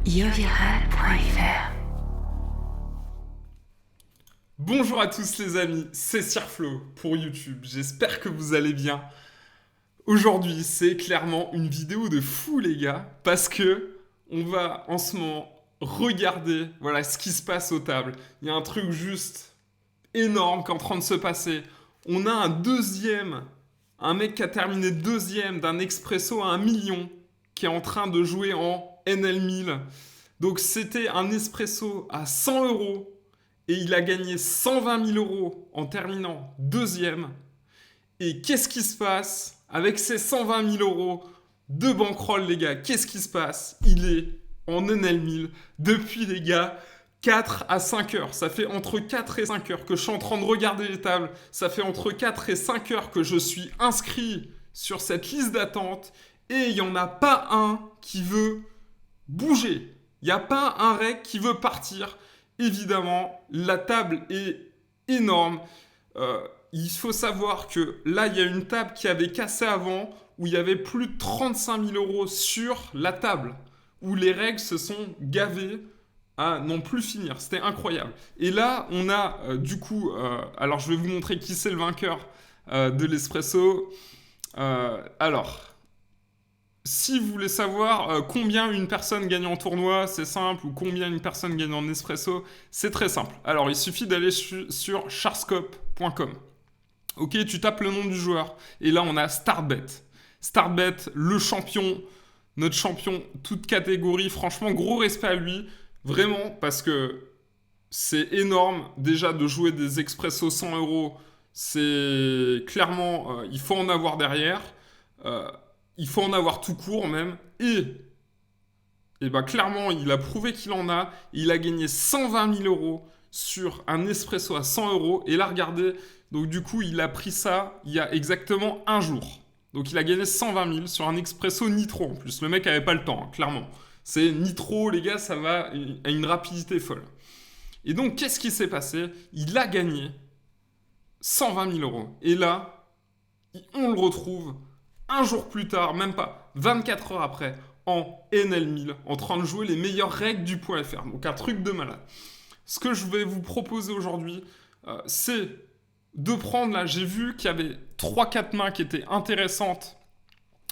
yoviral.fr. Bonjour à tous les amis, c'est Sirflo pour YouTube, j'espère que vous allez bien. Aujourd'hui c'est clairement une vidéo de fou les gars, parce que on va en ce moment regarder voilà, ce qui se passe aux tables. Il y a un truc juste énorme qui est en train de se passer. On a un mec qui a terminé deuxième d'un expresso à 1 million, qui est en train de jouer en NL1000. Donc c'était un espresso à 100 euros. Et il a gagné 120 000 euros en terminant deuxième. Et qu'est-ce qui se passe avec ces 120 000 euros de bankroll, les gars? Qu'est-ce qui se passe? Il est en NL1000 depuis, les gars, 4 à 5 heures. Ça fait entre 4 et 5 heures que je suis en train de regarder les tables. Ça fait entre 4 et 5 heures que je suis inscrit sur cette liste d'attente. Et il n'y en a pas un qui veut bouger. Il n'y a pas un rec qui veut partir. Évidemment, la table est énorme. Il faut savoir que là, il y a une table qui avait cassé avant, où il y avait plus de 35 000 euros sur la table, où les règles se sont gavées à n'en plus finir. C'était incroyable. Et là, on a alors je vais vous montrer qui c'est le vainqueur de l'espresso. Alors, si vous voulez savoir combien une personne gagne en tournoi, c'est simple, ou combien une personne gagne en espresso, c'est très simple. Alors, il suffit d'aller sur charscope.com. Ok, tu tapes le nom du joueur, et là, on a Startbet. Startbet, le champion, notre champion, toute catégorie. Franchement, gros respect à lui, vraiment, parce que c'est énorme, déjà, de jouer des expressos 100 euros. C'est clairement, il faut en avoir derrière. Il faut en avoir tout court même. Et bah clairement, il a prouvé qu'il en a. Il a gagné 120 000 euros sur un espresso à 100 euros. Et là, regardez, donc du coup, il a pris ça il y a exactement un jour. Donc il a gagné 120 000 sur un expresso nitro en plus. Le mec avait pas le temps, hein, clairement. C'est nitro, les gars, ça va à une rapidité folle. Et donc, qu'est-ce qui s'est passé? Il a gagné 120 000 euros. Et là, on le retrouve un jour plus tard, même pas, 24 heures après, en NL1000, en train de jouer les meilleures règles du point .fr. Donc un truc de malade. Ce que je vais vous proposer aujourd'hui, c'est de prendre, là, j'ai vu qu'il y avait 3-4 mains qui étaient intéressantes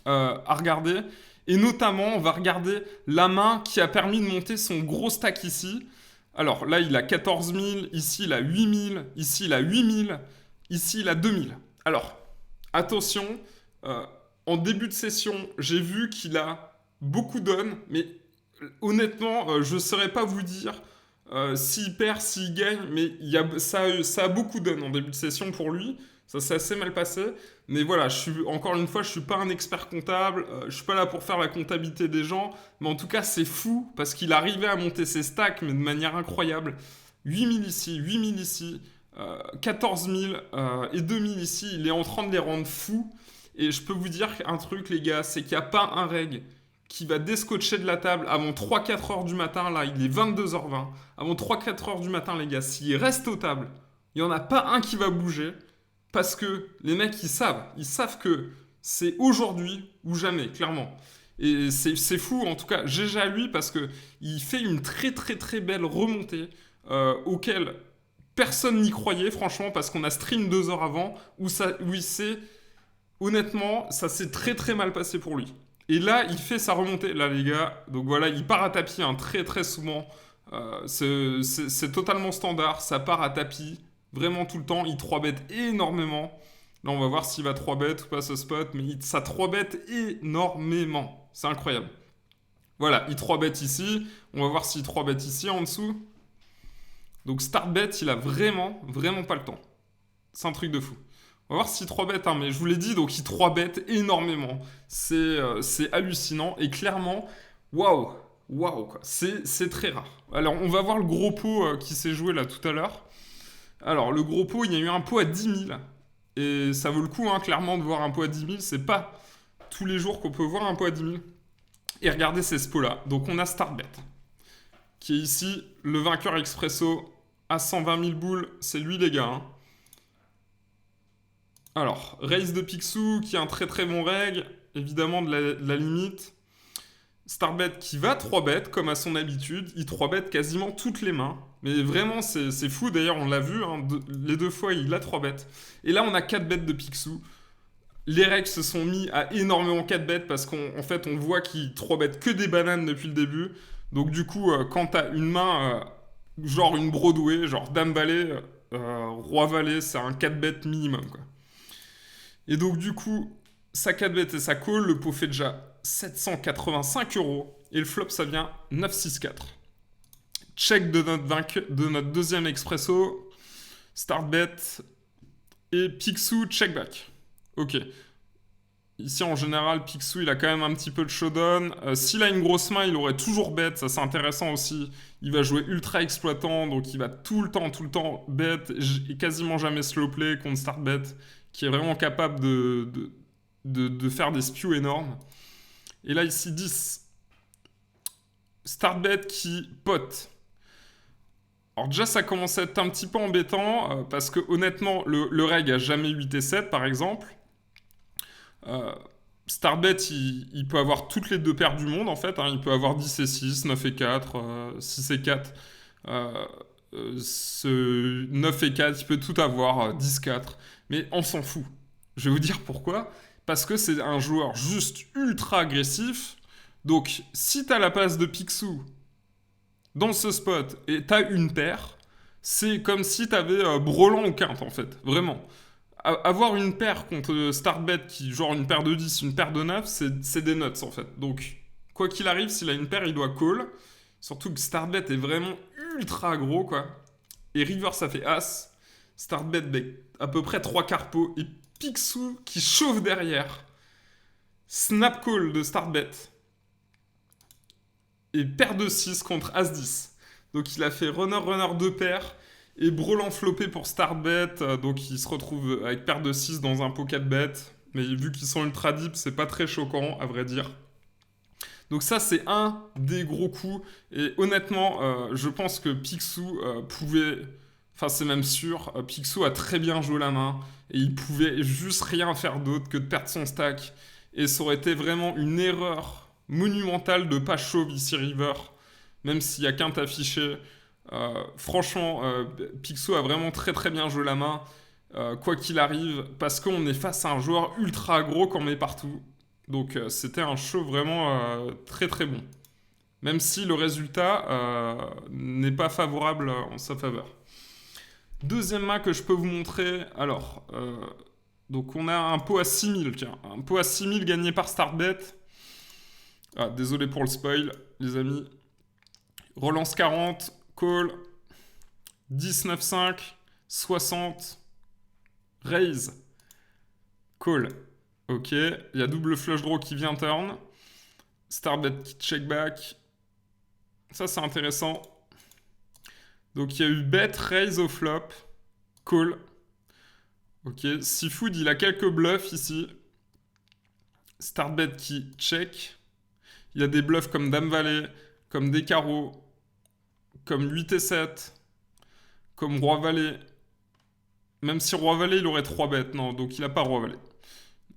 à regarder. Et notamment, on va regarder la main qui a permis de monter son gros stack ici. Alors là, il a 14 000, ici il a 8 000, ici il a 8 000, ici il a 2 000. Alors, attention, en début de session, j'ai vu qu'il a beaucoup d'on, mais honnêtement, je ne saurais pas vous dire s'il perd, s'il gagne, mais ça a beaucoup d'on en début de session pour lui. Ça s'est assez mal passé. Mais voilà, encore une fois, je ne suis pas un expert comptable, je ne suis pas là pour faire la comptabilité des gens, mais en tout cas, c'est fou, parce qu'il arrivait à monter ses stacks, mais de manière incroyable. 8 000 ici, 8 000 ici, 14 000 et 2 000 ici, il est en train de les rendre fous. Et je peux vous dire un truc, les gars, c'est qu'il n'y a pas un reg qui va descotcher de la table avant 3-4 heures du matin. Là, il est 22h20. Avant 3-4 heures du matin, les gars, s'il reste aux tables, il n'y en a pas un qui va bouger. Parce que les mecs, ils savent que c'est aujourd'hui ou jamais, clairement. Et c'est fou, en tout cas, GG à lui, parce qu'il fait une très très très belle remontée auquel personne n'y croyait, franchement, parce qu'on a stream 2 heures avant, où il s'est... Honnêtement, ça s'est très très mal passé pour lui. Et là, il fait sa remontée. Là, les gars, donc voilà, il part à tapis très très souvent. C'est totalement standard. Ça part à tapis vraiment tout le temps. Il 3-bet énormément. Là, on va voir s'il va 3-bet ou pas ce spot. Mais ça 3-bet énormément. C'est incroyable. Voilà, il 3-bet ici. On va voir s'il 3-bet ici en dessous. Donc, start bet, il a vraiment, vraiment pas le temps. C'est un truc de fou. On va voir s'il 3-bet, hein, mais je vous l'ai dit, donc il 3-bet énormément. C'est hallucinant. Et clairement, waouh, quoi. C'est très rare. Alors, on va voir le gros pot qui s'est joué là tout à l'heure. Alors, le gros pot, il y a eu un pot à 10 000. Et ça vaut le coup, hein, clairement, de voir un pot à 10 000. C'est pas tous les jours qu'on peut voir un pot à 10 000. Et regardez ces spots-là. Donc, on a Startbet, qui est ici le vainqueur expresso à 120 000 boules. C'est lui, les gars, hein. Alors, Race de Picsou, qui est un très très bon reg, évidemment de la limite. Starbet qui va 3-bet comme à son habitude, il 3-bet quasiment toutes les mains. Mais vraiment, c'est fou. D'ailleurs, on l'a vu, hein, les deux fois, il a 3-bet. Et là, on a 4-bet de Picsou. Les règles se sont mis à énormément 4-bet parce qu'en fait, on voit qu'il 3-bet que des bananes depuis le début. Donc, du coup, quand t'as une main, genre une Broadway, genre Dame-Valet, Roi-Valet, c'est un 4-bet minimum, quoi. Et donc, du coup, sa 4-bet et sa call, le pot fait déjà 785 euros. Et le flop, ça vient 9-6-4. Check de notre deuxième expresso. Start bet. Et Picsou, check back. Ok. Ici, en général, Picsou, il a quand même un petit peu de showdown. S'il a une grosse main, il aurait toujours bet. Ça, c'est intéressant aussi. Il va jouer ultra exploitant. Donc, il va tout le temps bet. Et quasiment jamais slow play contre start bet. Qui est vraiment capable de faire des spews énormes. Et là, ici, 10. Start bet qui pote. Alors déjà, ça commence à être un petit peu embêtant, parce que honnêtement, le reg a jamais 8 et 7, par exemple. Euh, Starbet, il peut avoir toutes les deux paires du monde, en fait, hein. Il peut avoir 10 et 6, 9 et 4, 6 et 4. 9 et 4, il peut tout avoir, 10, 4. Mais on s'en fout. Je vais vous dire pourquoi. Parce que c'est un joueur juste ultra agressif. Donc, si t'as la passe de Picsou dans ce spot et t'as une paire, c'est comme si t'avais Brelan ou Quinte, en fait. Vraiment. Avoir une paire contre Starbet qui genre une paire de 10, une paire de 9, c'est des nuts, en fait. Donc, quoi qu'il arrive, s'il a une paire, il doit call. Surtout que Starbet est vraiment ultra gros, quoi. Et River, ça fait As. Starbet avec à peu près 3 carpos. Et Picsou qui chauffe derrière. Snap call de Starbet. Et paire de 6 contre As-10. Donc il a fait runner 2 paires. Et Brelan flopé pour Starbet. Donc il se retrouve avec paire de 6 dans un pot 4 bet. Mais vu qu'ils sont ultra deep, c'est pas très choquant, à vrai dire. Donc ça, c'est un des gros coups. Et honnêtement, je pense que Picsou pouvait... Enfin, c'est même sûr. Picsou a très bien joué la main. Et il pouvait juste rien faire d'autre que de perdre son stack. Et ça aurait été vraiment une erreur monumentale de pas chauve ici River. Même s'il y a qu'un affiché. Franchement, Picsou a vraiment très bien joué la main. Quoi qu'il arrive. Parce qu'on est face à un joueur ultra gros qu'on met partout. Donc c'était un show vraiment très bon. Même si le résultat n'est pas favorable en sa faveur. Deuxième main que je peux vous montrer. Alors, donc on a un pot à 6000, tiens. Un pot à 6000 gagné par Starbet. Ah, désolé pour le spoil, les amis. Relance 40, call. 10, 9, 5, 60. Raise. Call. Ok, il y a double flush draw qui vient turn. Starbet qui check back. Ça, c'est intéressant. Donc, il y a eu bet, raise au flop. Call. Ok, Seafood, il a quelques bluffs ici. Starbet qui check. Il y a des bluffs comme Dame-Valet, comme des carreaux, comme 8 et 7, comme Roi-Valet. Même si Roi-Valet, il aurait 3 bêtes. Non, donc il a pas Roi-Valet.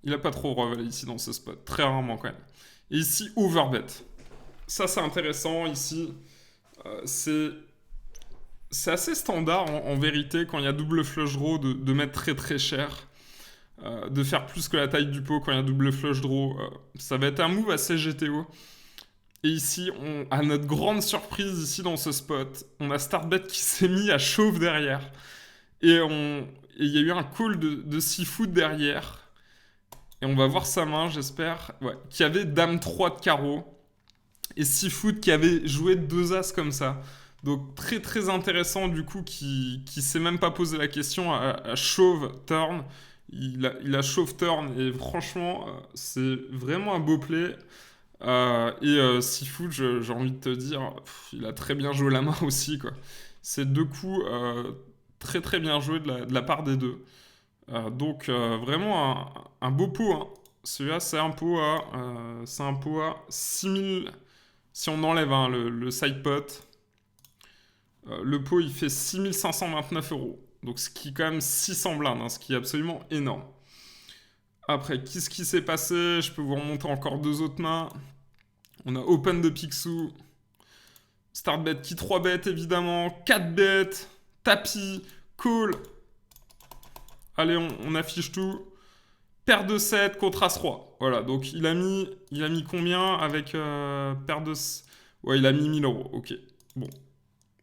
Il a pas trop Roi-Valet ici dans ce spot. Très rarement quand même. Et ici, overbet. Ça, c'est intéressant. Ici, c'est assez standard en vérité quand il y a double flush draw de mettre très cher. De faire plus que la taille du pot quand il y a double flush draw. Ça va être un move assez GTO. Et ici, à notre grande surprise, ici dans ce spot, on a Starbet qui s'est mis à chauve derrière. Et il y a eu un call de Seafood derrière. Et on va voir sa main, j'espère. Ouais, qui avait Dame 3 de carreau. Et Seafood qui avait joué 2 As comme ça. Donc très intéressant du coup, qui s'est même pas posé la question à chauve turn. Il a chauve turn et franchement, c'est vraiment un beau play. Seafood, j'ai envie de te dire, il a très bien joué la main aussi, quoi. C'est deux coups très bien joués de la part des deux. Donc vraiment un beau pot, hein. Celui-là, c'est un pot à 6000. Si on enlève hein, le side pot, le pot il fait 6529 euros. Donc ce qui est quand même 600 blindes, hein, ce qui est absolument énorme. Après, qu'est-ce qui s'est passé? Je peux vous remonter encore deux autres mains. On a open de Picsou. Start bet qui 3 bet évidemment. 4 bet. Tapis. Call. Allez, on affiche tout. Paire de 7 contre As-Roi. Voilà, donc il a mis combien avec paire de... Ouais, il a mis 1000 euros. Ok, bon.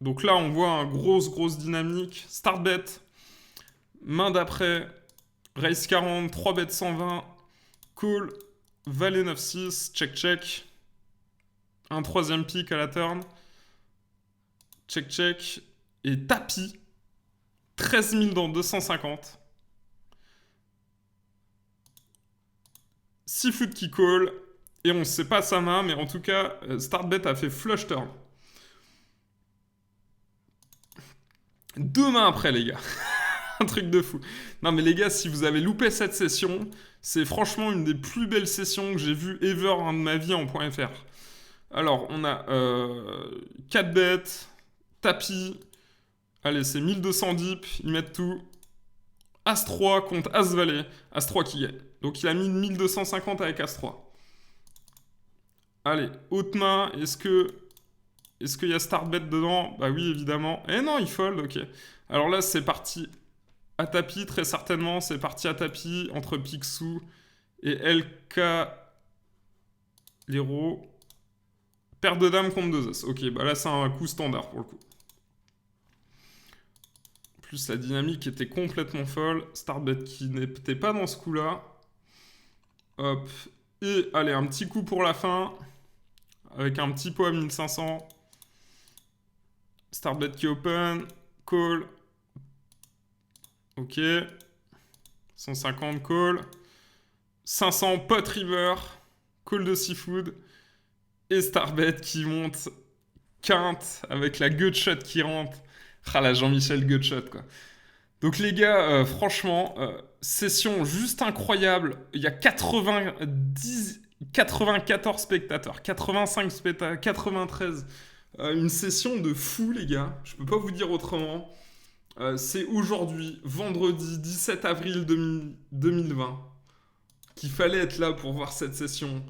Donc là, on voit un grosse dynamique. Start bet. Main d'après. Raise 40. 3 bet 120. Call. Valet 9-6. Check. Un troisième pick à la turn. Check. Et tapis. 13 000 dans 250. 6 foot qui call. Et on ne sait pas sa main, mais en tout cas, start bet a fait flush turn. 2 mains après, les gars. Un truc de fou. Non, mais les gars, si vous avez loupé cette session, c'est franchement une des plus belles sessions que j'ai vues ever de ma vie en .fr. Alors, on a 4 bêtes, tapis. Allez, c'est 1200 dips, ils mettent tout. As-3 contre As-Valet. As-3 qui gagne. Donc, il a mis 1250 avec As-3. Allez, haute main, est-ce qu'il y a start bet dedans? Bah oui, évidemment. Eh non, il fold, ok. Alors là, c'est parti à tapis, très certainement. C'est parti à tapis entre Picsou et LK Lero. Paire de dames contre 2 as. Ok, bah là, c'est un coup standard pour le coup. En plus, la dynamique était complètement folle. Start bet qui n'était pas dans ce coup-là. Hop. Et allez, un petit coup pour la fin. Avec un petit pot à 1500. Start bet qui open. Call. Ok. 150 call. 500 pot river. Call de seafood. Et start bet qui monte. Quinte avec la gutshot qui rentre. Ah la Jean-Michel gutshot quoi. Donc les gars, franchement, session juste incroyable. Il y a 94 spectateurs, 85 spectateurs, 93. Une session de fou, les gars. Je peux pas vous dire autrement. C'est aujourd'hui, vendredi 17 avril 2020, qu'il fallait être là pour voir cette session.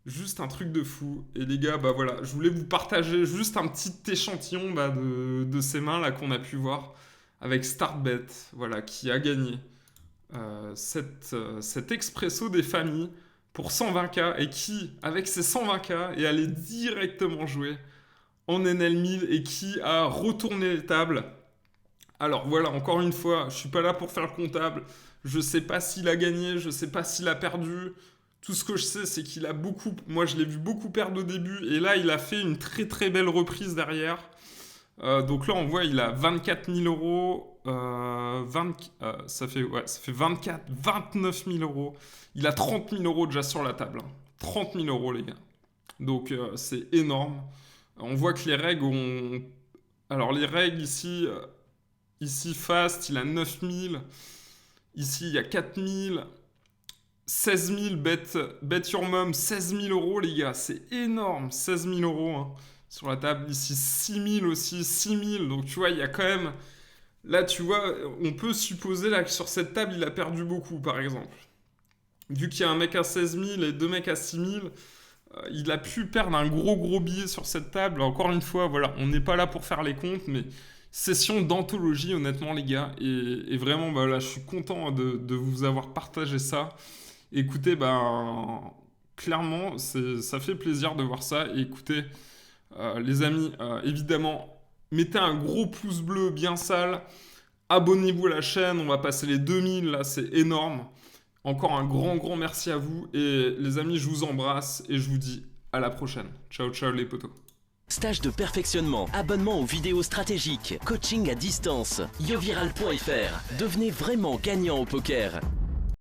Juste un truc de fou. Et les gars, bah voilà, je voulais vous partager juste un petit échantillon de ces mains là qu'on a pu voir avec Startbet, voilà, qui a gagné cet expresso des familles pour 120K et qui, avec ses 120K, est allé directement jouer en NL1000 et qui a retourné les tables. Alors voilà, encore une fois, je suis pas là pour faire le comptable. Je sais pas s'il a gagné, je sais pas s'il a perdu. Tout ce que je sais, c'est qu'il a beaucoup... Moi, je l'ai vu beaucoup perdre au début. Et là, il a fait une très très belle reprise derrière. Donc là, on voit, il a 24 000 euros. Ça fait 29 000 euros. Il a 30 000 euros déjà sur la table. 30 000 euros, les gars. Donc, c'est énorme. On voit que les règles ont... Alors, les règles ici... Ici, fast, il a 9 000. Ici, il y a 4 000. 16 000, bet your mom, 16 000 euros, les gars. C'est énorme, 16 000 euros hein, sur la table. Ici, 6 000 aussi, 6 000. Donc, tu vois, il y a quand même... Là, tu vois, on peut supposer là, que sur cette table, il a perdu beaucoup, par exemple. Vu qu'il y a un mec à 16 000 et deux mecs à 6 000, il a pu perdre un gros billet sur cette table. Encore une fois, voilà, on n'est pas là pour faire les comptes, mais... Session d'anthologie, honnêtement, les gars. Et vraiment, bah, là, je suis content de vous avoir partagé ça. Écoutez, clairement, ça fait plaisir de voir ça. Et écoutez, les amis, évidemment, mettez un gros pouce bleu bien sale. Abonnez-vous à la chaîne. On va passer les 2000, là, c'est énorme. Encore un grand merci à vous. Et les amis, je vous embrasse et je vous dis à la prochaine. Ciao, les potos. Stage de perfectionnement, abonnement aux vidéos stratégiques, coaching à distance, yoviral.fr. Devenez vraiment gagnant au poker.